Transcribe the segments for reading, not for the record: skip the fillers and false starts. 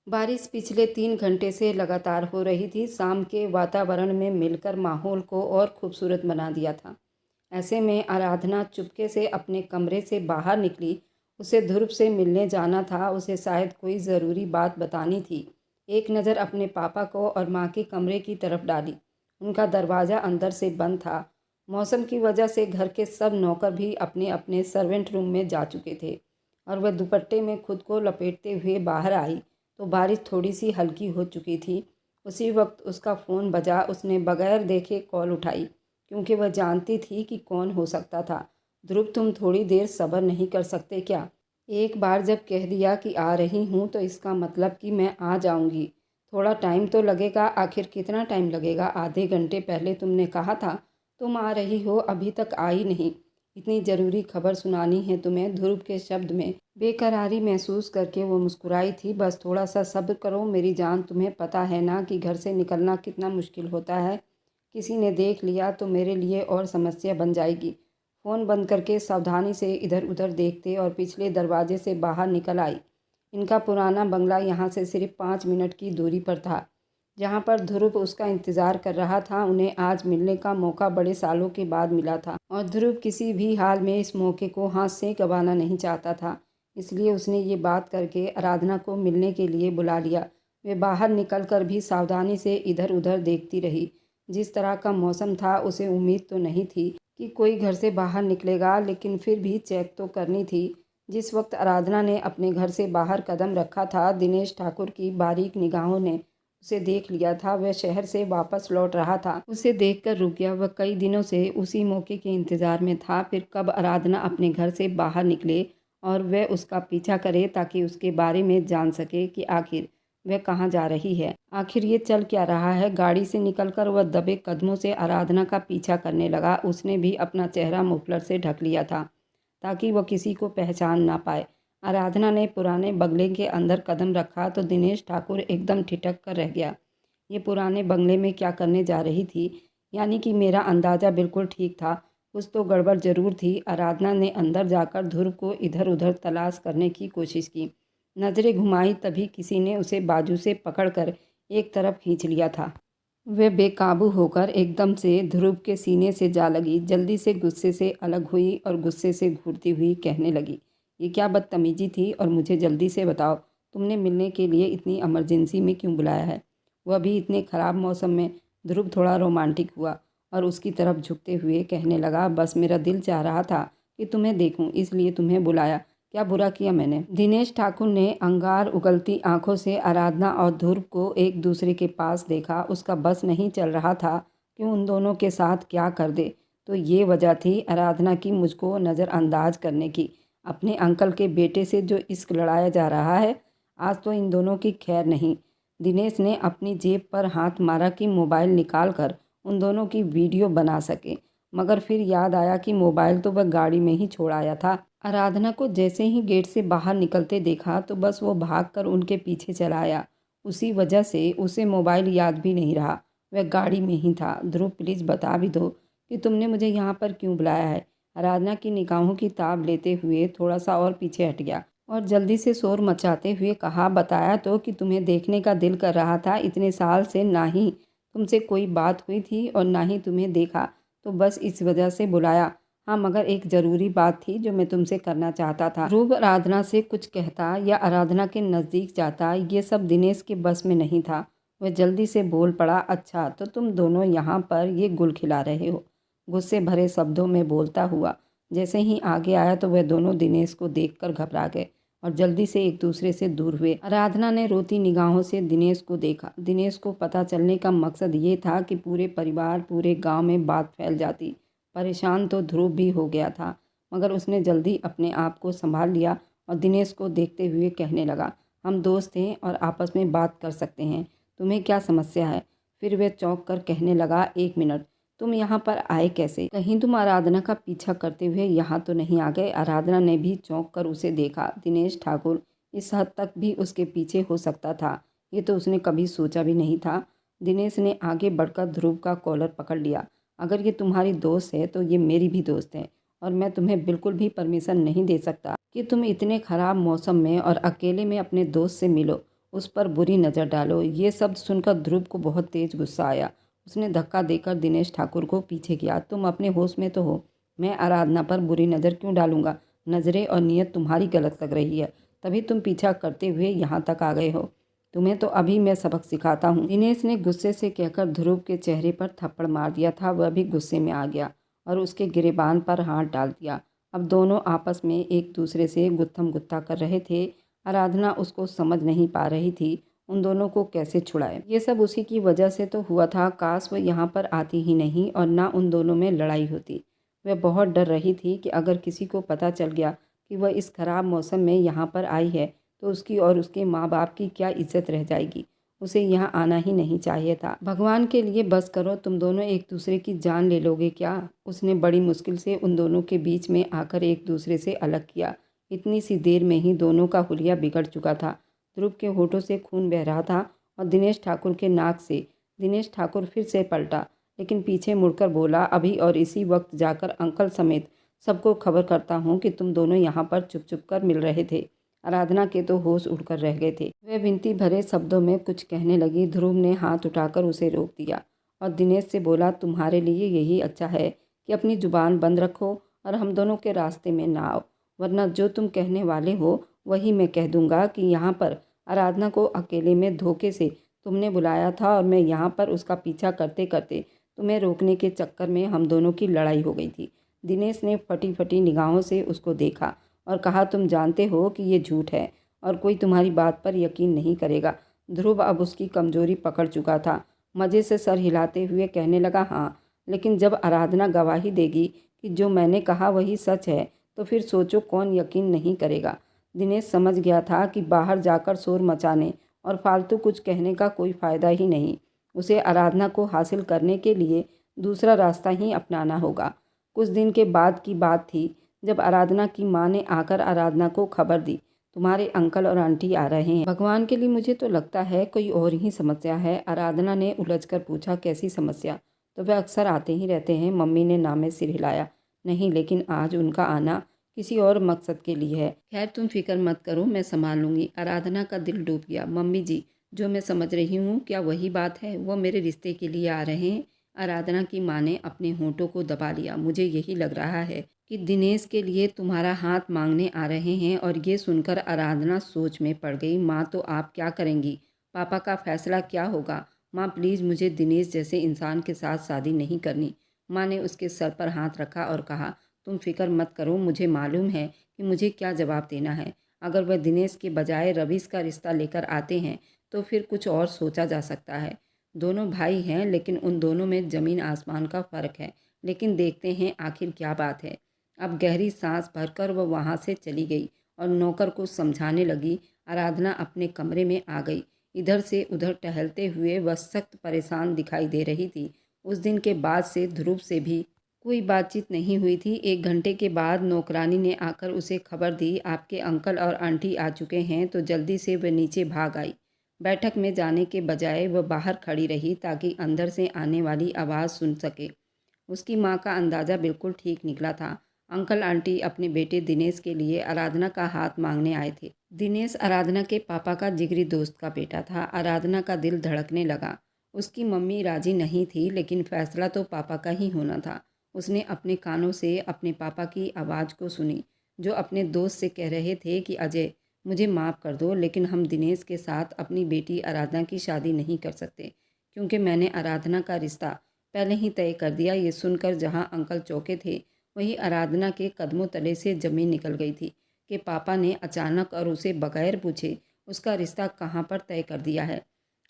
बारिश पिछले 3 घंटे से लगातार हो रही थी। शाम के वातावरण में मिलकर माहौल को और खूबसूरत बना दिया था। ऐसे में आराधना चुपके से अपने कमरे से बाहर निकली। उसे ध्रुव से मिलने जाना था, उसे शायद कोई ज़रूरी बात बतानी थी। एक नज़र अपने पापा को और माँ के कमरे की तरफ डाली। उनका दरवाज़ा अंदर से बंद था। मौसम की वजह से घर के सब नौकर भी अपने अपने सर्वेंट रूम में जा चुके थे और वह दुपट्टे में खुद को लपेटते हुए बाहर आई तो बारिश थोड़ी सी हल्की हो चुकी थी। उसी वक्त उसका फ़ोन बजा। उसने बगैर देखे कॉल उठाई क्योंकि वह जानती थी कि कौन हो सकता था। ध्रुव, तुम थोड़ी देर सब्र नहीं कर सकते क्या? एक बार जब कह दिया कि आ रही हूँ तो इसका मतलब कि मैं आ जाऊँगी। थोड़ा टाइम तो लगेगा। आखिर कितना टाइम लगेगा? आधे घंटे पहले तुमने कहा था तुम आ रही हो, अभी तक आई नहीं। इतनी ज़रूरी खबर सुनानी है तुम्हें? ध्रुव के शब्द में बेकरारी महसूस करके वो मुस्कुराई थी। बस थोड़ा सा सब्र करो मेरी जान। तुम्हें पता है ना कि घर से निकलना कितना मुश्किल होता है। किसी ने देख लिया तो मेरे लिए और समस्या बन जाएगी। फ़ोन बंद करके सावधानी से इधर उधर देखते और पिछले दरवाजे से बाहर निकल आई। इनका पुराना बंगला यहाँ से सिर्फ 5 मिनट की दूरी पर था। जहाँ पर ध्रुव उसका इंतज़ार कर रहा था। उन्हें आज मिलने का मौका बड़े सालों के बाद मिला था और ध्रुव किसी भी हाल में इस मौके को हाथ से गंवाना नहीं चाहता था। इसलिए उसने ये बात करके आराधना को मिलने के लिए बुला लिया। वे बाहर निकलकर भी सावधानी से इधर उधर देखती रही। जिस तरह का मौसम था उसे उम्मीद तो नहीं थी कि कोई घर से बाहर निकलेगा, लेकिन फिर भी चेक तो करनी थी। जिस वक्त आराधना ने अपने घर से बाहर कदम रखा था, दिनेश ठाकुर की बारीक निगाहों ने उसे देख लिया था। वह शहर से वापस लौट रहा था। उसे देखकर रुक गया। वह कई दिनों से उसी मौके के इंतज़ार में था। फिर कब आराधना अपने घर से बाहर निकले और वह उसका पीछा करे ताकि उसके बारे में जान सके कि आखिर वह कहाँ जा रही है, आखिर ये चल क्या रहा है। गाड़ी से निकलकर वह दबे कदमों से आराधना का पीछा करने लगा। उसने भी अपना चेहरा मुफलर से ढक लिया था ताकि वह किसी को पहचान ना पाए। आराधना ने पुराने बंगले के अंदर कदम रखा तो दिनेश ठाकुर एकदम ठिठक कर रह गया। ये पुराने बंगले में क्या करने जा रही थी? यानी कि मेरा अंदाज़ा बिल्कुल ठीक था। कुछ तो गड़बड़ ज़रूर थी। आराधना ने अंदर जाकर ध्रुव को इधर उधर तलाश करने की कोशिश की। नज़रें घुमाई तभी किसी ने उसे बाजू से पकड़कर एक तरफ खींच लिया था। वह बेकाबू होकर एकदम से ध्रुव के सीने से जा लगी। जल्दी से गुस्से से अलग हुई और गुस्से से घूरती हुई कहने लगी, ये क्या बदतमीजी थी? और मुझे जल्दी से बताओ, तुमने मिलने के लिए इतनी इमरजेंसी में क्यों बुलाया है? वह भी इतने ख़राब मौसम में? ध्रुव थोड़ा रोमांटिक हुआ और उसकी तरफ झुकते हुए कहने लगा, बस मेरा दिल चाह रहा था कि तुम्हें देखूं, इसलिए तुम्हें बुलाया। क्या बुरा किया मैंने? दिनेश ठाकुर ने अंगार उगलती आंखों से आराधना और ध्रुव को एक दूसरे के पास देखा। उसका बस नहीं चल रहा था कि उन दोनों के साथ क्या कर दे। तो ये वजह थी आराधना की मुझको नज़रअंदाज करने की। अपने अंकल के बेटे से जो इश्क लड़ाया जा रहा है, आज तो इन दोनों की खैर नहीं। दिनेश ने अपनी जेब पर हाथ मारा कि मोबाइल निकाल कर उन दोनों की वीडियो बना सके, मगर फिर याद आया कि मोबाइल तो वह गाड़ी में ही छोड़ आया था। आराधना को जैसे ही गेट से बाहर निकलते देखा तो बस वो भागकर उनके पीछे चला आया। उसी वजह से उसे मोबाइल याद भी नहीं रहा, वह गाड़ी में ही था। ध्रुव, प्लीज़ बता भी दो कि तुमने मुझे यहाँ पर क्यों बुलाया है? आराधना की निगाहों की ताब लेते हुए थोड़ा सा और पीछे हट गया और जल्दी से शोर मचाते हुए कहा, बताया तो कि तुम्हें देखने का दिल कर रहा था। इतने साल से ना ही तुमसे कोई बात हुई थी और ना ही तुम्हें देखा, तो बस इस वजह से बुलाया। हाँ, मगर एक ज़रूरी बात थी जो मैं तुमसे करना चाहता था। ध्रुव आराधना से कुछ कहता या आराधना के नज़दीक जाता, ये सब दिनेश के बस में नहीं था। वह जल्दी से बोल पड़ा, अच्छा तो तुम दोनों यहाँ पर ये गुल खिला रहे हो? गुस्से भरे शब्दों में बोलता हुआ जैसे ही आगे आया तो वह दोनों दिनेश को देखकर घबरा गए और जल्दी से एक दूसरे से दूर हुए। आराधना ने रोती निगाहों से दिनेश को देखा। दिनेश को पता चलने का मकसद ये था कि पूरे परिवार, पूरे गांव में बात फैल जाती। परेशान तो ध्रुव भी हो गया था, मगर उसने जल्दी अपने आप को संभाल लिया और दिनेश को देखते हुए कहने लगा, हम दोस्त हैं और आपस में बात कर सकते हैं, तुम्हें क्या समस्या है? फिर वह चौंक कर कहने लगा, एक मिनट, तुम यहाँ पर आए कैसे? कहीं तुम आराधना का पीछा करते हुए यहाँ तो नहीं आ गए? आराधना ने भी चौंक कर उसे देखा। दिनेश ठाकुर इस हद तक भी उसके पीछे हो सकता था, ये तो उसने कभी सोचा भी नहीं था। दिनेश ने आगे बढ़कर ध्रुव का कॉलर पकड़ लिया। अगर ये तुम्हारी दोस्त है तो ये मेरी भी दोस्त है और मैं तुम्हें बिल्कुल भी परमिशन नहीं दे सकता कि तुम इतने ख़राब मौसम में और अकेले में अपने दोस्त से मिलो। उस पर बुरी नज़र डालो। ये शब्द सुनकर ध्रुव को बहुत तेज गुस्सा आया। उसने धक्का देकर दिनेश ठाकुर को पीछे किया। तुम अपने होश में तो हो? मैं आराधना पर बुरी नज़र क्यों डालूंगा? नज़रें और नीयत तुम्हारी गलत लग रही है, तभी तुम पीछा करते हुए यहाँ तक आ गए हो। तुम्हें तो अभी मैं सबक सिखाता हूँ। दिनेश ने गुस्से से कहकर ध्रुव के चेहरे पर थप्पड़ मार दिया था। वह भी गुस्से में आ गया और उसके गिरेबान पर हाथ डाल दिया। अब दोनों आपस में एक दूसरे से गुत्थम गुत्था कर रहे थे। आराधना उसको समझ नहीं पा रही थी उन दोनों को कैसे छुड़ाए। ये सब उसी की वजह से तो हुआ था। काश वह यहाँ पर आती ही नहीं और ना उन दोनों में लड़ाई होती। वह बहुत डर रही थी कि अगर किसी को पता चल गया कि वह इस खराब मौसम में यहाँ पर आई है तो उसकी और उसके माँ बाप की क्या इज्जत रह जाएगी। उसे यहाँ आना ही नहीं चाहिए था। भगवान के लिए बस करो, तुम दोनों एक दूसरे की जान ले लोगे क्या? उसने बड़ी मुश्किल से उन दोनों के बीच में आकर एक दूसरे से अलग किया। इतनी सी देर में ही दोनों का हुलिया बिगड़ चुका था। ध्रुव के होठों से खून बह रहा था और दिनेश ठाकुर के नाक से। दिनेश ठाकुर फिर से पलटा, लेकिन पीछे मुड़कर बोला, अभी और इसी वक्त जाकर अंकल समेत सबको खबर करता हूँ कि तुम दोनों यहाँ पर चुप चुप कर मिल रहे थे। आराधना के तो होश उड़कर रह गए थे। वह विनती भरे शब्दों में कुछ कहने लगी। ध्रुव ने हाथ उठाकर उसे रोक दिया और दिनेश से बोला, तुम्हारे लिए यही अच्छा है कि अपनी जुबान बंद रखो और हम दोनों के रास्ते में ना आओ, वरना जो तुम कहने वाले हो वही मैं कह दूंगा कि यहाँ पर आराधना को अकेले में धोखे से तुमने बुलाया था और मैं यहाँ पर उसका पीछा करते करते तुम्हें रोकने के चक्कर में हम दोनों की लड़ाई हो गई थी। दिनेश ने फटी फटी निगाहों से उसको देखा और कहा, तुम जानते हो कि ये झूठ है और कोई तुम्हारी बात पर यकीन नहीं करेगा। ध्रुव अब उसकी कमजोरी पकड़ चुका था। मज़े से सर हिलाते हुए कहने लगा, हाँ, लेकिन जब आराधना गवाही देगी कि जो मैंने कहा वही सच है तो फिर सोचो कौन यकीन नहीं करेगा। दिनेश समझ गया था कि बाहर जाकर शोर मचाने और फालतू कुछ कहने का कोई फ़ायदा ही नहीं। उसे आराधना को हासिल करने के लिए दूसरा रास्ता ही अपनाना होगा। कुछ दिन के बाद की बात थी जब आराधना की माँ ने आकर आराधना को खबर दी, तुम्हारे अंकल और आंटी आ रहे हैं। भगवान के लिए मुझे तो लगता है कोई और ही समस्या है। आराधना ने उलझकर पूछा, कैसी समस्या? तो वह अक्सर आते ही रहते हैं। मम्मी ने नामे सिर हिलाया। नहीं, लेकिन आज उनका आना किसी और मकसद के लिए है। खैर तुम फिक्र मत करो, मैं संभाल लूँगी। आराधना का दिल डूब गया। मम्मी जी, जो मैं समझ रही हूँ क्या वही बात है? वो मेरे रिश्ते के लिए आ रहे हैं? आराधना की माँ ने अपने होठों को दबा लिया। मुझे यही लग रहा है कि दिनेश के लिए तुम्हारा हाथ मांगने आ रहे हैं। और ये सुनकर आराधना सोच में पड़ गई। माँ, तो आप क्या करेंगी? पापा का फैसला क्या होगा? माँ प्लीज़, मुझे दिनेश जैसे इंसान के साथ शादी नहीं करनी। माँ ने उसके सर पर हाथ रखा और कहा, तुम फिक्र मत करो, मुझे मालूम है कि मुझे क्या जवाब देना है। अगर वह दिनेश के बजाय रवीश का रिश्ता लेकर आते हैं तो फिर कुछ और सोचा जा सकता है। दोनों भाई हैं, लेकिन उन दोनों में ज़मीन आसमान का फ़र्क है। लेकिन देखते हैं आखिर क्या बात है। अब गहरी सांस भरकर वह वहाँ से चली गई और नौकर को समझाने लगी। आराधना अपने कमरे में आ गई। इधर से उधर टहलते हुए वह सख्त परेशान दिखाई दे रही थी। उस दिन के बाद से ध्रुव से भी कोई बातचीत नहीं हुई थी। 1 घंटे के बाद नौकरानी ने आकर उसे खबर दी, आपके अंकल और आंटी आ चुके हैं। तो जल्दी से वह नीचे भाग आई। बैठक में जाने के बजाय वह बाहर खड़ी रही ताकि अंदर से आने वाली आवाज़ सुन सके। उसकी माँ का अंदाज़ा बिल्कुल ठीक निकला था। अंकल आंटी अपने बेटे दिनेश के लिए आराधना का हाथ मांगने आए थे। दिनेश आराधना के पापा का जिगरी दोस्त का बेटा था। आराधना का दिल धड़कने लगा। उसकी मम्मी राजी नहीं थी, लेकिन फैसला तो पापा का ही होना था। उसने अपने कानों से अपने पापा की आवाज़ को सुनी, जो अपने दोस्त से कह रहे थे कि अजय, मुझे माफ़ कर दो, लेकिन हम दिनेश के साथ अपनी बेटी आराधना की शादी नहीं कर सकते, क्योंकि मैंने आराधना का रिश्ता पहले ही तय कर दिया। ये सुनकर जहाँ अंकल चौंके थे, वहीं आराधना के कदमों तले से ज़मीन निकल गई थी कि पापा ने अचानक और उसे बगैर पूछे उसका रिश्ता कहाँ पर तय कर दिया है।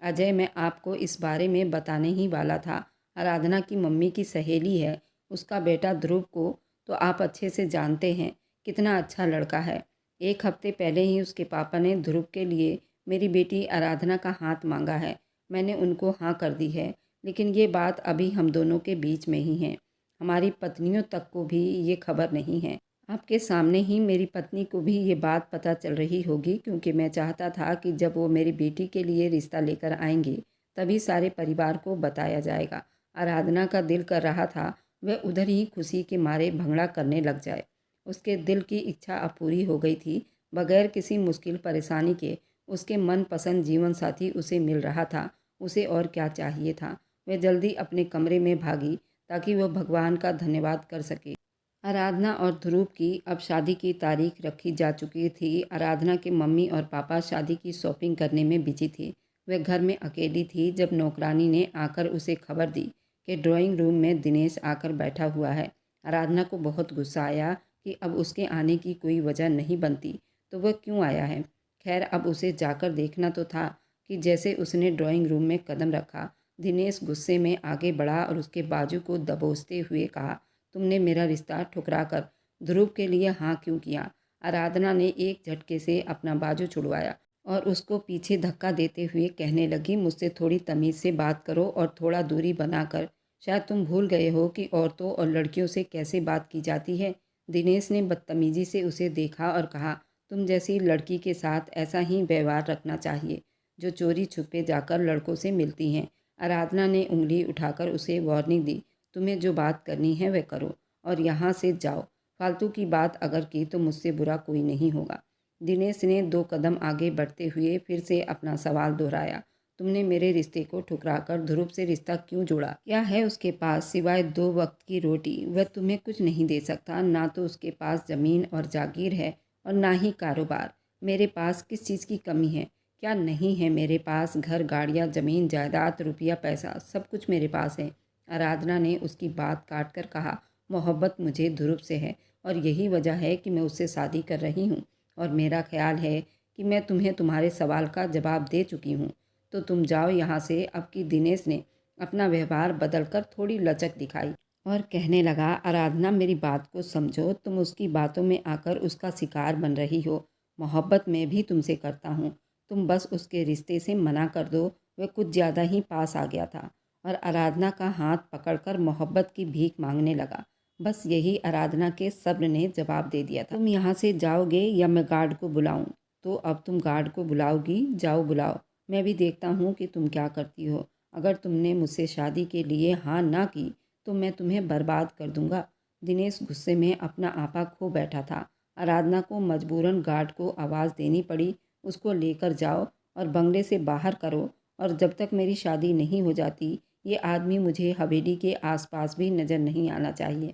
अजय, मैं आपको इस बारे में बताने ही वाला था। आराधना की मम्मी की सहेली है। उसका बेटा ध्रुव को तो आप अच्छे से जानते हैं, कितना अच्छा लड़का है। 1 हफ्ते पहले ही उसके पापा ने ध्रुव के लिए मेरी बेटी आराधना का हाथ मांगा है। मैंने उनको हाँ कर दी है, लेकिन ये बात अभी हम दोनों के बीच में ही है। हमारी पत्नियों तक को भी ये खबर नहीं है। आपके सामने ही मेरी पत्नी को भी ये बात पता चल रही होगी, क्योंकि मैं चाहता था कि जब वो मेरी बेटी के लिए रिश्ता लेकर आएंगे तभी सारे परिवार को बताया जाएगा। आराधना का दिल कर रहा था वह उधर ही खुशी के मारे भंगड़ा करने लग जाए। उसके दिल की इच्छा अब पूरी हो गई थी। बगैर किसी मुश्किल परेशानी के उसके मनपसंद जीवन साथी उसे मिल रहा था, उसे और क्या चाहिए था। वह जल्दी अपने कमरे में भागी ताकि वह भगवान का धन्यवाद कर सके। आराधना और ध्रुव की अब शादी की तारीख रखी जा चुकी थी। आराधना के मम्मी और पापा शादी की शॉपिंग करने में बिजी थे। वह घर में अकेली थी जब नौकरानी ने आकर उसे खबर दी कि ड्राइंग रूम में दिनेश आकर बैठा हुआ है। आराधना को बहुत गुस्सा आया कि अब उसके आने की कोई वजह नहीं बनती तो वह क्यों आया है। खैर, अब उसे जाकर देखना तो था कि जैसे उसने ड्राइंग रूम में कदम रखा, दिनेश गुस्से में आगे बढ़ा और उसके बाजू को दबोचते हुए कहा, तुमने मेरा रिश्ता ठुकरा कर ध्रुव के लिए हाँ क्यों किया। आराधना ने एक झटके से अपना बाजू छुड़वाया और उसको पीछे धक्का देते हुए कहने लगी, मुझसे थोड़ी तमीज़ से बात करो और थोड़ा दूरी बनाकर। शायद तुम भूल गए हो कि औरतों और लड़कियों से कैसे बात की जाती है। दिनेश ने बदतमीजी से उसे देखा और कहा, तुम जैसी लड़की के साथ ऐसा ही व्यवहार रखना चाहिए जो चोरी छुपे जाकर लड़कों से मिलती हैं। आराधना ने उंगली उठाकर उसे वार्निंग दी, तुम्हें जो बात करनी है वह करो और यहाँ से जाओ। फालतू की बात अगर की तो मुझसे बुरा कोई नहीं होगा। दिनेश ने 2 कदम आगे बढ़ते हुए फिर से अपना सवाल दोहराया, तुमने मेरे रिश्ते को ठुकराकर ध्रुव से रिश्ता क्यों जोड़ा। क्या है उसके पास सिवाय 2 वक्त की रोटी। वह तुम्हें कुछ नहीं दे सकता। ना तो उसके पास ज़मीन और जागीर है और ना ही कारोबार। मेरे पास किस चीज़ की कमी है। क्या नहीं है मेरे पास। घर, गाड़ियाँ, ज़मीन, जायदाद, रुपया, पैसा, सब कुछ मेरे पास है। आराधना ने उसकी बात काट कर कहा, मोहब्बत मुझे ध्रुव से है और यही वजह है कि मैं उससे शादी कर रही हूँ और मेरा ख्याल है कि मैं तुम्हें तुम्हारे सवाल का जवाब दे चुकी हूँ, तो तुम जाओ यहाँ से। अब की दिनेश ने अपना व्यवहार बदलकर थोड़ी लचक दिखाई और कहने लगा, आराधना मेरी बात को समझो। तुम उसकी बातों में आकर उसका शिकार बन रही हो। मोहब्बत मैं भी तुमसे करता हूँ। तुम बस उसके रिश्ते से मना कर दो। वह कुछ ज़्यादा ही पास आ गया था और आराधना का हाथ पकड़कर मोहब्बत की भीख मांगने लगा। बस यही आराधना के सब्र ने जवाब दे दिया था, तुम यहाँ से जाओगे या मैं गार्ड को बुलाऊं। तो अब तुम गार्ड को बुलाओगी। जाओ बुलाओ, मैं भी देखता हूँ कि तुम क्या करती हो। अगर तुमने मुझसे शादी के लिए हाँ ना की तो मैं तुम्हें बर्बाद कर दूंगा। दिनेश गुस्से में अपना आपा खो बैठा था। आराधना को मजबूरन गार्ड को आवाज़ देनी पड़ी, उसको लेकर जाओ और बंगले से बाहर करो और जब तक मेरी शादी नहीं हो जाती ये आदमी मुझे हवेली के आसपास भी नज़र नहीं आना चाहिए।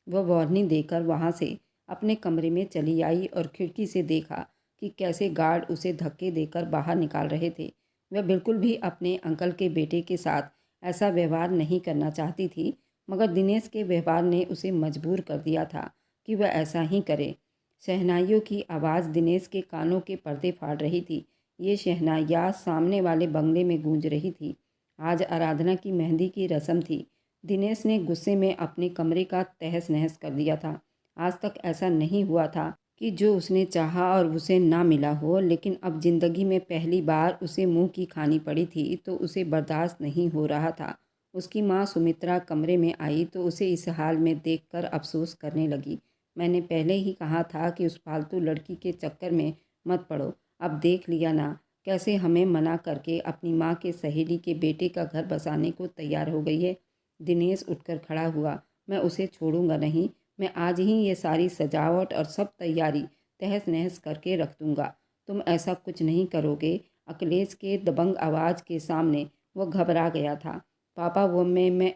वह वार्निंग देकर वहाँ से अपने कमरे में चली आई और खिड़की से देखा कि कैसे गार्ड उसे धक्के देकर बाहर निकाल रहे थे। वह बिल्कुल भी अपने अंकल के बेटे के साथ ऐसा व्यवहार नहीं करना चाहती थी, मगर दिनेश के व्यवहार ने उसे मजबूर कर दिया था कि वह ऐसा ही करे। शहनाइयों की आवाज़ दिनेश के कानों के पर्दे फाड़ रही थी। ये शहनाइयाँ सामने वाले बंगले में गूंज रही थी। आज आराधना की मेहंदी की रस्म थी। दिनेश ने गुस्से में अपने कमरे का तहस नहस कर दिया था। आज तक ऐसा नहीं हुआ था कि जो उसने चाहा और उसे ना मिला हो, लेकिन अब ज़िंदगी में पहली बार उसे मुंह की खानी पड़ी थी तो उसे बर्दाश्त नहीं हो रहा था। उसकी माँ सुमित्रा कमरे में आई तो उसे इस हाल में देखकर अफसोस करने लगी। मैंने पहले ही कहा था कि उस फालतू लड़की के चक्कर में मत पड़ो। अब देख लिया ना कैसे हमें मना करके अपनी माँ के सहेली के बेटे का घर बसाने को तैयार हो गई है। दिनेश उठकर खड़ा हुआ, मैं उसे छोड़ूंगा नहीं। मैं आज ही ये सारी सजावट और सब तैयारी तहस नहस करके रख दूंगा। तुम ऐसा कुछ नहीं करोगे। अखिलेश के दबंग आवाज़ के सामने वो घबरा गया था। पापा, वो मैं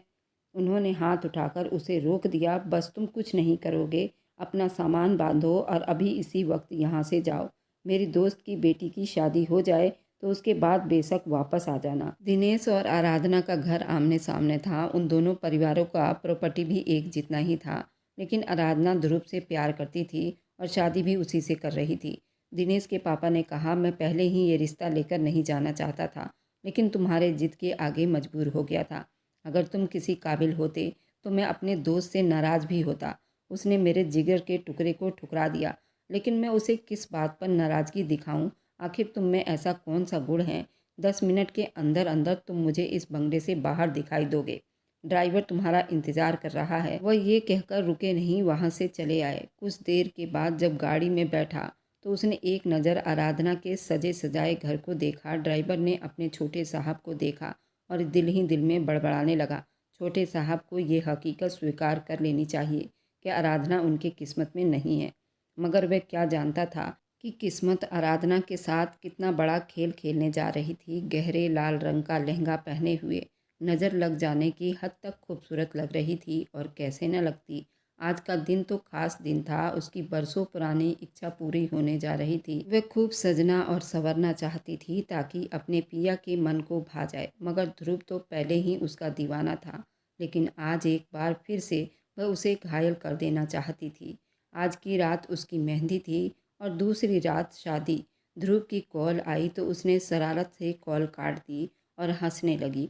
उन्होंने हाथ उठाकर उसे रोक दिया। बस तुम कुछ नहीं करोगे। अपना सामान बांधो और अभी इसी वक्त यहाँ से जाओ। मेरी दोस्त की बेटी की शादी हो जाए तो उसके बाद बेशक वापस आ जाना। दिनेश और आराधना का घर आमने सामने था। उन दोनों परिवारों का प्रॉपर्टी भी एक जितना ही था, लेकिन आराधना ध्रुव से प्यार करती थी और शादी भी उसी से कर रही थी। दिनेश के पापा ने कहा, मैं पहले ही ये रिश्ता लेकर नहीं जाना चाहता था, लेकिन तुम्हारे जिद के आगे मजबूर हो गया था। अगर तुम किसी काबिल होते तो मैं अपने दोस्त से नाराज़ भी होता। उसने मेरे जिगर के टुकड़े को ठुकरा दिया, लेकिन मैं उसे किस बात पर नाराज़गी दिखाऊं। आखिर तुम में ऐसा कौन सा गुण है। 10 मिनट के अंदर अंदर तुम मुझे इस बंगले से बाहर दिखाई दोगे। ड्राइवर तुम्हारा इंतज़ार कर रहा है। वह ये कहकर रुके नहीं, वहाँ से चले आए। कुछ देर के बाद जब गाड़ी में बैठा तो उसने एक नज़र आराधना के सजे सजाए घर को देखा। ड्राइवर ने अपने छोटे साहब को देखा और दिल ही दिल में बड़बड़ाने लगा। छोटे साहब को ये हकीकत स्वीकार कर लेनी चाहिए कि आराधना उनकी किस्मत में नहीं है, मगर वह क्या जानता था कि किस्मत आराधना के साथ कितना बड़ा खेल खेलने जा रही थी। गहरे लाल रंग का लहंगा पहने हुए नज़र लग जाने की हद तक खूबसूरत लग रही थी, और कैसे न लगती। आज का दिन तो खास दिन था। उसकी बरसों पुरानी इच्छा पूरी होने जा रही थी। वह खूब सजना और संवरना चाहती थी ताकि अपने पिया के मन को भा जाए, मगर ध्रुव तो पहले ही उसका दीवाना था। लेकिन आज एक बार फिर से वह उसे घायल कर देना चाहती थी। आज की रात उसकी मेहंदी थी और दूसरी रात शादी। ध्रुव की कॉल आई तो उसने शरारत से कॉल काट दी और हंसने लगी।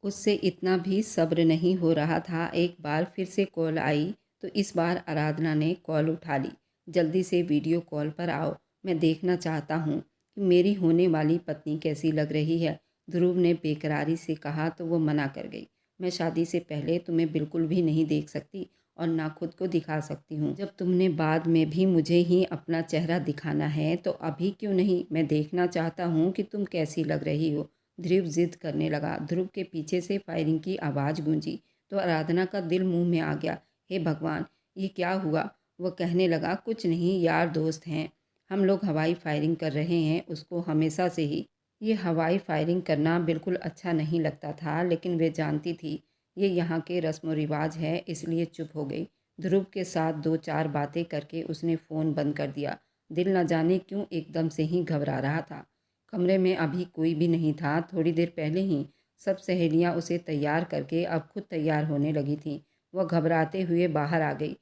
उससे इतना भी सब्र नहीं हो रहा था। एक बार फिर से कॉल आई तो इस बार आराधना ने कॉल उठा ली। जल्दी से वीडियो कॉल पर आओ, मैं देखना चाहता हूँ कि मेरी होने वाली पत्नी कैसी लग रही है। ध्रुव ने बेकरारी से कहा तो वो मना कर गई। मैं शादी से पहले तुम्हें बिल्कुल भी नहीं देख सकती और ना खुद को दिखा सकती हूँ। जब तुमने बाद में भी मुझे ही अपना चेहरा दिखाना है तो अभी क्यों नहीं? मैं देखना चाहता हूँ कि तुम कैसी लग रही हो। ध्रुव जिद करने लगा। ध्रुव के पीछे से फायरिंग की आवाज़ गूंजी तो आराधना का दिल मुंह में आ गया। हे भगवान, ये क्या हुआ? वह कहने लगा, कुछ नहीं यार, दोस्त हैं हम लोग, हवाई फायरिंग कर रहे हैं। उसको हमेशा से ही ये हवाई फायरिंग करना बिल्कुल अच्छा नहीं लगता था, लेकिन वे जानती थी ये यहाँ के रस्म व रिवाज है, इसलिए चुप हो गई। ध्रुव के साथ दो चार बातें करके उसने फ़ोन बंद कर दिया। दिल न जाने क्यों एकदम से ही घबरा रहा था। कमरे में अभी कोई भी नहीं था। थोड़ी देर पहले ही सब सहेलियां उसे तैयार करके अब खुद तैयार होने लगी थीं। वह घबराते हुए बाहर आ गई।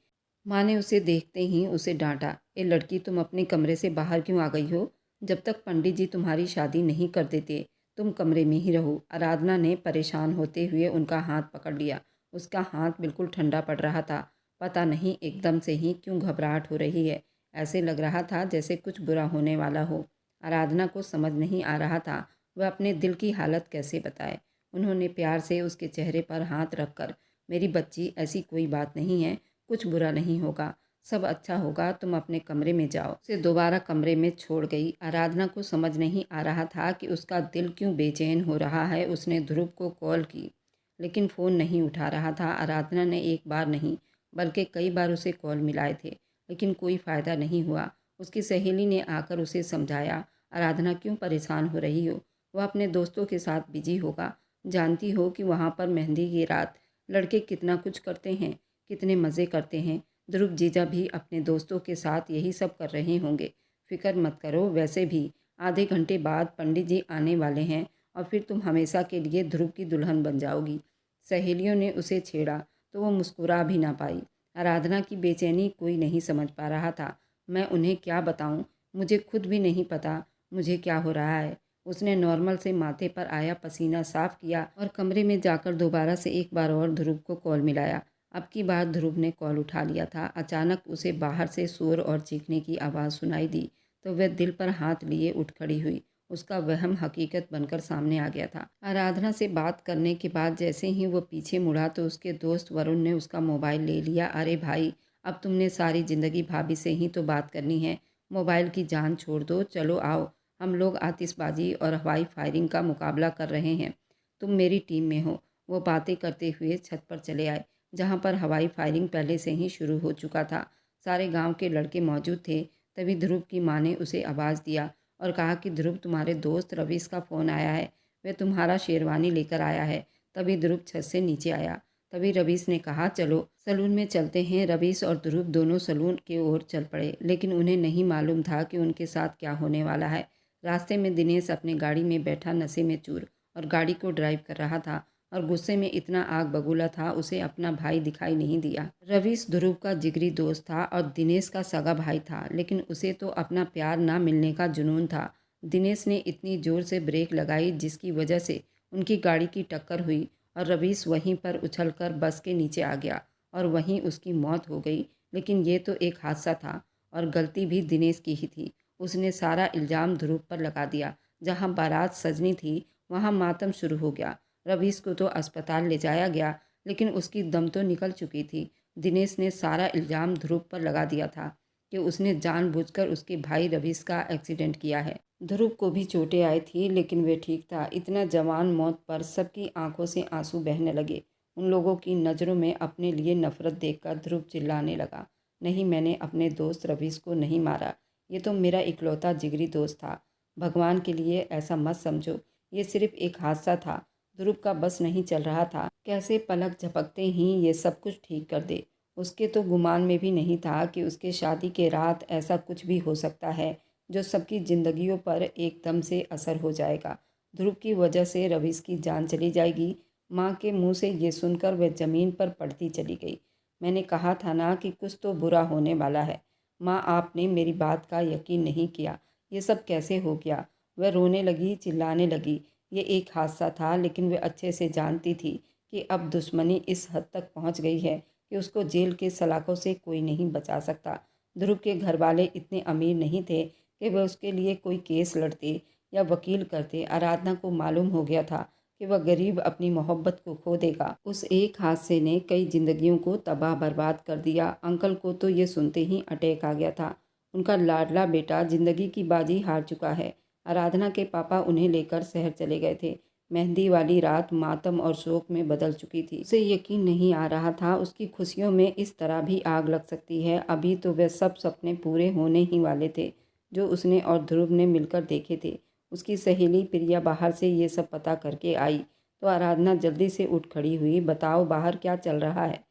माँ ने उसे देखते ही उसे डांटा, ए लड़की, तुम अपने कमरे से बाहर क्यों आ गई हो? जब तक पंडित जी तुम्हारी शादी नहीं कर देते तुम कमरे में ही रहो। आराधना ने परेशान होते हुए उनका हाथ पकड़ लिया। उसका हाथ बिल्कुल ठंडा पड़ रहा था। पता नहीं एकदम से ही क्यों घबराहट हो रही है। ऐसे लग रहा था जैसे कुछ बुरा होने वाला हो। आराधना को समझ नहीं आ रहा था वह अपने दिल की हालत कैसे बताए। उन्होंने प्यार से उसके चेहरे पर हाथ रखकर, मेरी बच्ची, ऐसी कोई बात नहीं है, कुछ बुरा नहीं होगा, सब अच्छा होगा, तुम अपने कमरे में जाओ। उसे दोबारा कमरे में छोड़ गई। आराधना को समझ नहीं आ रहा था कि उसका दिल क्यों बेचैन हो रहा है। उसने ध्रुव को कॉल की लेकिन फ़ोन नहीं उठा रहा था। आराधना ने एक बार नहीं बल्कि कई बार उसे कॉल मिलाए थे, लेकिन कोई फ़ायदा नहीं हुआ। उसकी सहेली ने आकर उसे समझाया, आराधना क्यों परेशान हो रही हो? वह अपने दोस्तों के साथ बिजी होगा। जानती हो कि वहाँ पर मेहंदी की रात लड़के कितना कुछ करते हैं, कितने मज़े करते हैं। ध्रुव जीजा भी अपने दोस्तों के साथ यही सब कर रहे होंगे। फिक्र मत करो, वैसे भी आधे घंटे बाद पंडित जी आने वाले हैं और फिर तुम हमेशा के लिए ध्रुव की दुल्हन बन जाओगी। सहेलियों ने उसे छेड़ा तो वो मुस्कुरा भी ना पाई। आराधना की बेचैनी कोई नहीं समझ पा रहा था। मैं उन्हें क्या बताऊं? मुझे खुद भी नहीं पता मुझे क्या हो रहा है। उसने नॉर्मल से माथे पर आया पसीना साफ किया और कमरे में जाकर दोबारा से एक बार और ध्रुव को कॉल मिलाया। अब की बार ध्रुव ने कॉल उठा लिया था। अचानक उसे बाहर से शोर और चीखने की आवाज़ सुनाई दी तो वह दिल पर हाथ लिए उठ खड़ी हुई। उसका वहम हकीकत बनकर सामने आ गया था। आराधना से बात करने के बाद जैसे ही वो पीछे मुड़ा तो उसके दोस्त वरुण ने उसका मोबाइल ले लिया। अरे भाई, अब तुमने सारी ज़िंदगी भाभी से ही तो बात करनी है, मोबाइल की जान छोड़ दो। चलो आओ, हम लोग आतिशबाजी और हवाई फायरिंग का मुकाबला कर रहे हैं, तुम मेरी टीम में हो। वो बातें करते हुए छत पर चले आए जहाँ पर हवाई फायरिंग पहले से ही शुरू हो चुका था। सारे गांव के लड़के मौजूद थे। तभी ध्रुव की माँ ने उसे आवाज़ दिया और कहा कि ध्रुव, तुम्हारे दोस्त रवीश का फ़ोन आया है, वह तुम्हारा शेरवानी लेकर आया है। तभी ध्रुव छत से नीचे आया। तभी रवीश ने कहा, चलो सलून में चलते हैं। रवीश और ध्रुव दोनों सलून की ओर चल पड़े, लेकिन उन्हें नहीं मालूम था कि उनके साथ क्या होने वाला है। रास्ते में दिनेश अपनी गाड़ी में बैठा नशे में चूर और गाड़ी को ड्राइव कर रहा था और गुस्से में इतना आग बबूला था उसे अपना भाई दिखाई नहीं दिया। रवीश ध्रुव का जिगरी दोस्त था और दिनेश का सगा भाई था, लेकिन उसे तो अपना प्यार ना मिलने का जुनून था। दिनेश ने इतनी जोर से ब्रेक लगाई जिसकी वजह से उनकी गाड़ी की टक्कर हुई और रवीश वहीं पर उछलकर बस के नीचे आ गया और वहीं उसकी मौत हो गई। लेकिन ये तो एक हादसा था और गलती भी दिनेश की ही थी। उसने सारा इल्ज़ाम ध्रुव पर लगा दिया। जहाँ बारात सजनी थी वहाँ मातम शुरू हो गया। रवीश को तो अस्पताल ले जाया गया, लेकिन उसकी दम तो निकल चुकी थी। दिनेश ने सारा इल्ज़ाम ध्रुव पर लगा दिया था कि उसने जानबूझकर उसके भाई रवीश का एक्सीडेंट किया है। ध्रुव को भी चोटें आई थी, लेकिन वे ठीक था। इतना जवान मौत पर सबकी आंखों से आंसू बहने लगे। उन लोगों की नज़रों में अपने लिए नफरत देखकर ध्रुव चिल्लाने लगा, नहीं, मैंने अपने दोस्त रवीश को नहीं मारा। ये तो मेरा इकलौता जिगरी दोस्त था। भगवान के लिए ऐसा मत समझो, ये सिर्फ एक हादसा था। ध्रुव का बस नहीं चल रहा था, कैसे पलक झपकते ही ये सब कुछ ठीक कर दे। उसके तो गुमान में भी नहीं था कि उसके शादी के रात ऐसा कुछ भी हो सकता है जो सबकी ज़िंदगियों पर एकदम से असर हो जाएगा। ध्रुव की वजह से रवीश की जान चली जाएगी। माँ के मुंह से ये सुनकर वह ज़मीन पर पड़ती चली गई। मैंने कहा था ना कि कुछ तो बुरा होने वाला है। माँ, आपने मेरी बात का यकीन नहीं किया। ये सब कैसे हो गया? वह रोने लगी, चिल्लाने लगी। ये एक हादसा था, लेकिन वह अच्छे से जानती थी कि अब दुश्मनी इस हद तक पहुंच गई है कि उसको जेल के सलाखों से कोई नहीं बचा सकता। ध्रुव के घर वाले इतने अमीर नहीं थे कि वह उसके लिए कोई केस लड़ते या वकील करते। आराधना को मालूम हो गया था कि वह गरीब अपनी मोहब्बत को खो देगा। उस एक हादसे ने कई जिंदगियों को तबाह बर्बाद कर दिया। अंकल को तो ये सुनते ही अटैक आ गया था। उनका लाडला बेटा जिंदगी की बाजी हार चुका है। आराधना के पापा उन्हें लेकर शहर चले गए थे। मेहंदी वाली रात मातम और शोक में बदल चुकी थी। उसे यकीन नहीं आ रहा था उसकी खुशियों में इस तरह भी आग लग सकती है। अभी तो वे सब सपने पूरे होने ही वाले थे जो उसने और ध्रुव ने मिलकर देखे थे। उसकी सहेली प्रिया बाहर से ये सब पता करके आई तो आराधना जल्दी से उठ खड़ी हुई। बताओ, बाहर क्या चल रहा है?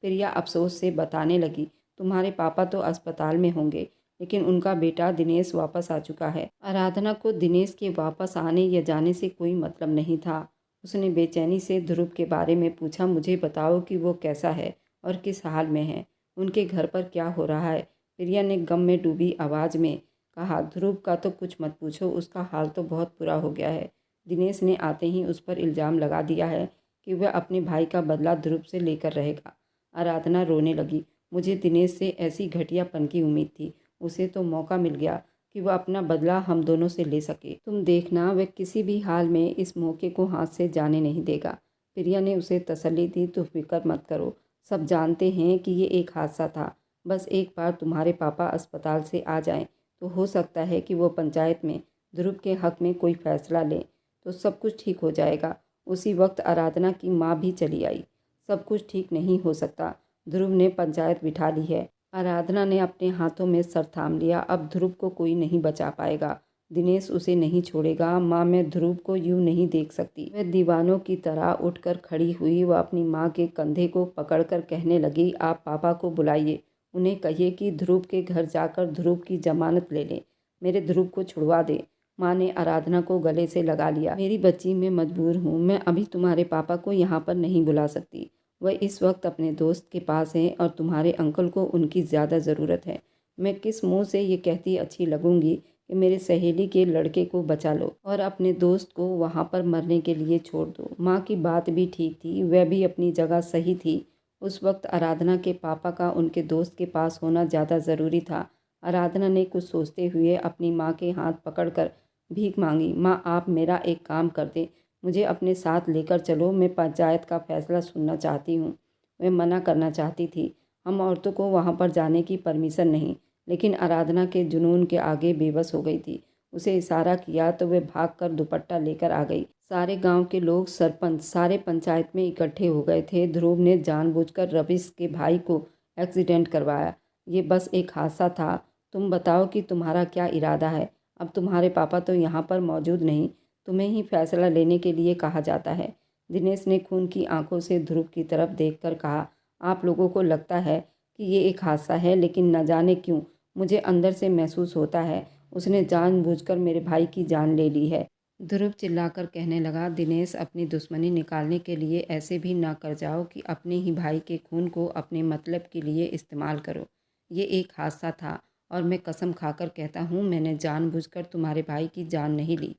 प्रिया अफसोस से बताने लगी, तुम्हारे पापा तो अस्पताल में होंगे, लेकिन उनका बेटा दिनेश वापस आ चुका है। आराधना को दिनेश के वापस आने या जाने से कोई मतलब नहीं था। उसने बेचैनी से ध्रुव के बारे में पूछा, मुझे बताओ कि वो कैसा है और किस हाल में है, उनके घर पर क्या हो रहा है? प्रिया ने गम में डूबी आवाज़ में कहा, ध्रुव का तो कुछ मत पूछो, उसका हाल तो बहुत बुरा हो गया है। दिनेश ने आते ही उस पर इल्ज़ाम लगा दिया है कि वह अपने भाई का बदला ध्रुव से लेकर रहेगा। आराधना रोने लगी, मुझे दिनेश से ऐसी घटियापन की उम्मीद थी। उसे तो मौका मिल गया कि वह अपना बदला हम दोनों से ले सके। तुम देखना, वह किसी भी हाल में इस मौके को हाथ से जाने नहीं देगा। प्रिया ने उसे तसल्ली दी, तुम फिक्र मत करो, सब जानते हैं कि ये एक हादसा था। बस एक बार तुम्हारे पापा अस्पताल से आ जाएं तो हो सकता है कि वो पंचायत में ध्रुव के हक में कोई फैसला ले तो सब कुछ ठीक हो जाएगा। उसी वक्त आराधना की माँ भी चली आई। सब कुछ ठीक नहीं हो सकता, ध्रुव ने पंचायत बिठा ली है। आराधना ने अपने हाथों में सर थाम लिया। अब ध्रुव को कोई नहीं बचा पाएगा। दिनेश उसे नहीं छोड़ेगा। माँ, मैं ध्रुव को यूं नहीं देख सकती। वह दीवानों की तरह उठकर खड़ी हुई। वह अपनी माँ के कंधे को पकड़कर कहने लगी, आप पापा को बुलाइए, उन्हें कहिए कि ध्रुव के घर जाकर ध्रुव की जमानत ले लें, मेरे ध्रुव को छुड़वा दे। माँ ने आराधना को गले से लगा लिया। मेरी बच्ची, मैं मजबूर हूँ, मैं अभी तुम्हारे पापा को यहाँ पर नहीं बुला सकती। वह इस वक्त अपने दोस्त के पास हैं और तुम्हारे अंकल को उनकी ज़्यादा ज़रूरत है। मैं किस मुंह से ये कहती अच्छी लगूंगी कि मेरे सहेली के लड़के को बचा लो और अपने दोस्त को वहाँ पर मरने के लिए छोड़ दो। माँ की बात भी ठीक थी, वह भी अपनी जगह सही थी। उस वक्त आराधना के पापा का उनके दोस्त के पास होना ज़्यादा ज़रूरी था। आराधना ने कुछ सोचते हुए अपनी माँ के हाथ पकड़कर भीख मांगी, माँ, आप मेरा एक काम कर दें, मुझे अपने साथ लेकर चलो, मैं पंचायत का फैसला सुनना चाहती हूँ। वह मना करना चाहती थी, हम औरतों को वहाँ पर जाने की परमिशन नहीं, लेकिन आराधना के जुनून के आगे बेबस हो गई थी। उसे इशारा किया तो वह भागकर दुपट्टा लेकर आ गई। सारे गांव के लोग, सरपंच, सारे पंचायत में इकट्ठे हो गए थे। ध्रुव ने जानबूझकर रवीश के भाई को एक्सीडेंट करवाया। ये बस एक हादसा था। तुम बताओ कि तुम्हारा क्या इरादा है? अब तुम्हारे पापा तो यहाँ पर मौजूद नहीं, तुम्हें ही फैसला लेने के लिए कहा जाता है। दिनेश ने खून की आंखों से ध्रुव की तरफ देखकर कहा, आप लोगों को लगता है कि ये एक हादसा है, लेकिन न जाने क्यों मुझे अंदर से महसूस होता है उसने जानबूझकर मेरे भाई की जान ले ली है। ध्रुव चिल्लाकर कहने लगा, दिनेश, अपनी दुश्मनी निकालने के लिए ऐसे भी ना कर जाओ कि अपने ही भाई के खून को अपने मतलब के लिए इस्तेमाल करो। ये एक हादसा था और मैं कसम खाकर कहता हूँ, मैंने जानबूझकर तुम्हारे भाई की जान नहीं ली।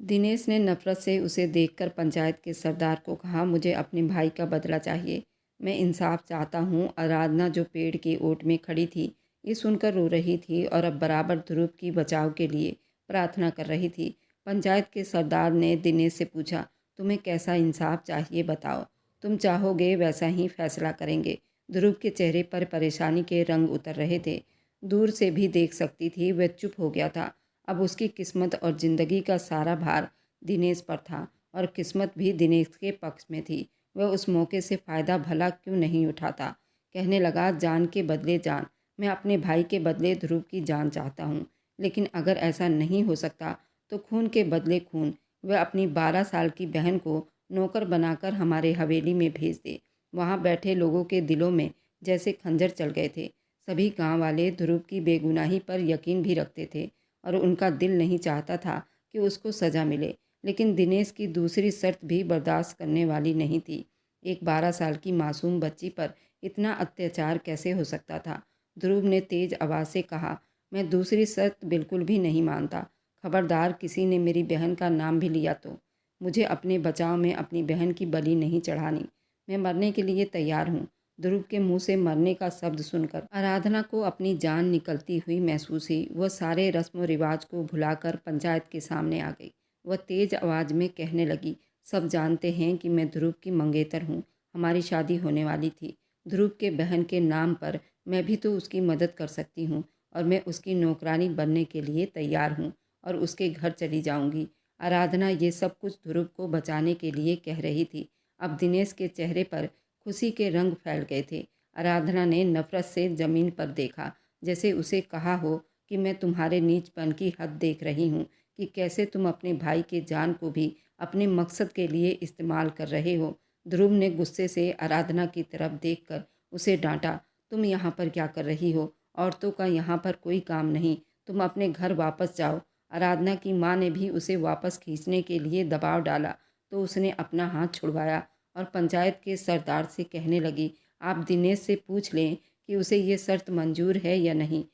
दिनेश ने नफरत से उसे देखकर पंचायत के सरदार को कहा, मुझे अपने भाई का बदला चाहिए, मैं इंसाफ चाहता हूँ। आराधना जो पेड़ की ओट में खड़ी थी ये सुनकर रो रही थी और अब बराबर ध्रुव की बचाव के लिए प्रार्थना कर रही थी। पंचायत के सरदार ने दिनेश से पूछा, तुम्हें कैसा इंसाफ चाहिए, बताओ, तुम चाहोगे वैसा ही फैसला करेंगे। ध्रुव के चेहरे पर परेशानी के रंग उतर रहे थे। दूर से भी देख सकती थी, वह चुप हो गया था। अब उसकी किस्मत और ज़िंदगी का सारा भार दिनेश पर था और किस्मत भी दिनेश के पक्ष में थी। वह उस मौके से फ़ायदा भला क्यों नहीं उठाता। कहने लगा, जान के बदले जान, मैं अपने भाई के बदले ध्रुव की जान चाहता हूँ। लेकिन अगर ऐसा नहीं हो सकता तो खून के बदले खून वह अपनी 12 साल की बहन को नौकर बनाकर हमारे हवेली में भेज दे। वहाँ बैठे लोगों के दिलों में जैसे खंजर चल गए थे। सभी गांव वाले ध्रुव की बेगुनाही पर यकीन भी रखते थे और उनका दिल नहीं चाहता था कि उसको सज़ा मिले, लेकिन दिनेश की दूसरी शर्त भी बर्दाश्त करने वाली नहीं थी। एक 12 साल की मासूम बच्ची पर इतना अत्याचार कैसे हो सकता था? ध्रुव ने तेज आवाज़ से कहा, मैं दूसरी शर्त बिल्कुल भी नहीं मानता। खबरदार किसी ने मेरी बहन का नाम भी लिया तो मुझे अपने बचाव में अपनी बहन की बलि नहीं चढ़ानी। मैं मरने के लिए तैयार हूँ। ध्रुव के मुंह से मरने का शब्द सुनकर आराधना को अपनी जान निकलती हुई महसूस हुई। वह सारे रस्म रिवाज को भुलाकर पंचायत के सामने आ गई। वह तेज आवाज़ में कहने लगी, सब जानते हैं कि मैं ध्रुव की मंगेतर हूँ। हमारी शादी होने वाली थी। ध्रुव के बहन के नाम पर मैं भी तो उसकी मदद कर सकती हूँ और मैं उसकी नौकरानी बनने के लिए तैयार हूँ और उसके घर चली जाऊँगी। आराधना ये सब कुछ ध्रुव को बचाने के लिए कह रही थी। अब दिनेश के चेहरे पर खुशी के रंग फैल गए थे। आराधना ने नफरत से ज़मीन पर देखा, जैसे उसे कहा हो कि मैं तुम्हारे नीचपन की हद देख रही हूँ कि कैसे तुम अपने भाई के जान को भी अपने मकसद के लिए इस्तेमाल कर रहे हो। ध्रुव ने गुस्से से आराधना की तरफ देखकर उसे डांटा, तुम यहाँ पर क्या कर रही हो? औरतों का यहाँ पर कोई काम नहीं। तुम अपने घर वापस जाओ। आराधना की माँ ने भी उसे वापस खींचने के लिए दबाव डाला तो उसने अपना हाथ छुड़वाया और पंचायत के सरदार से कहने लगी, आप दिनेश से पूछ लें कि उसे ये शर्त मंजूर है या नहीं।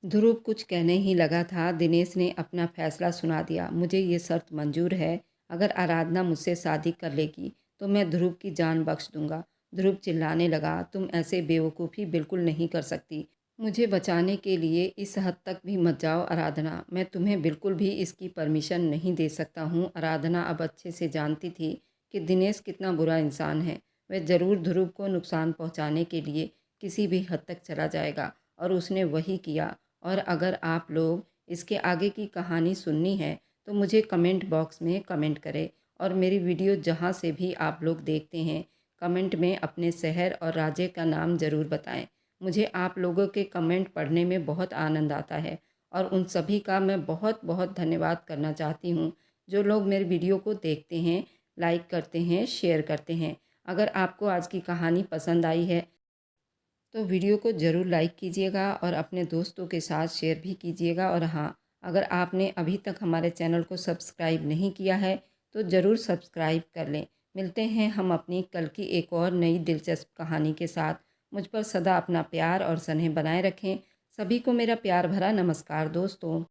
ध्रुव कुछ कहने ही लगा था, दिनेश ने अपना फैसला सुना दिया, मुझे ये शर्त मंजूर है। अगर आराधना मुझसे शादी कर लेगी तो मैं ध्रुव की जान बख्श दूंगा। ध्रुव चिल्लाने लगा, तुम ऐसे बेवकूफ़ी बिल्कुल नहीं कर सकती। मुझे बचाने के लिए इस हद तक भी मत जाओ आराधना। मैं तुम्हें बिल्कुल भी इसकी परमिशन नहीं दे सकता हूँ। आराधना अब अच्छे से जानती थी कि दिनेश कितना बुरा इंसान है। वह ज़रूर ध्रुव को नुकसान पहुँचाने के लिए किसी भी हद तक चला जाएगा और उसने वही किया। और अगर आप लोग इसके आगे की कहानी सुननी है तो मुझे कमेंट बॉक्स में कमेंट करें और मेरी वीडियो जहाँ से भी आप लोग देखते हैं कमेंट में अपने शहर और राज्य का नाम ज़रूर बताएं। मुझे आप लोगों के कमेंट पढ़ने में बहुत आनंद आता है और उन सभी का मैं बहुत बहुत धन्यवाद करना चाहती हूँ जो लोग मेरे वीडियो को देखते हैं, लाइक करते हैं, शेयर करते हैं। अगर आपको आज की कहानी पसंद आई है तो वीडियो को ज़रूर लाइक कीजिएगा और अपने दोस्तों के साथ शेयर भी कीजिएगा। और हाँ, अगर आपने अभी तक हमारे चैनल को सब्सक्राइब नहीं किया है तो ज़रूर सब्सक्राइब कर लें। मिलते हैं हम अपनी कल की एक और नई दिलचस्प कहानी के साथ। मुझ पर सदा अपना प्यार और स्नेह बनाए रखें। सभी को मेरा प्यार भरा नमस्कार दोस्तों।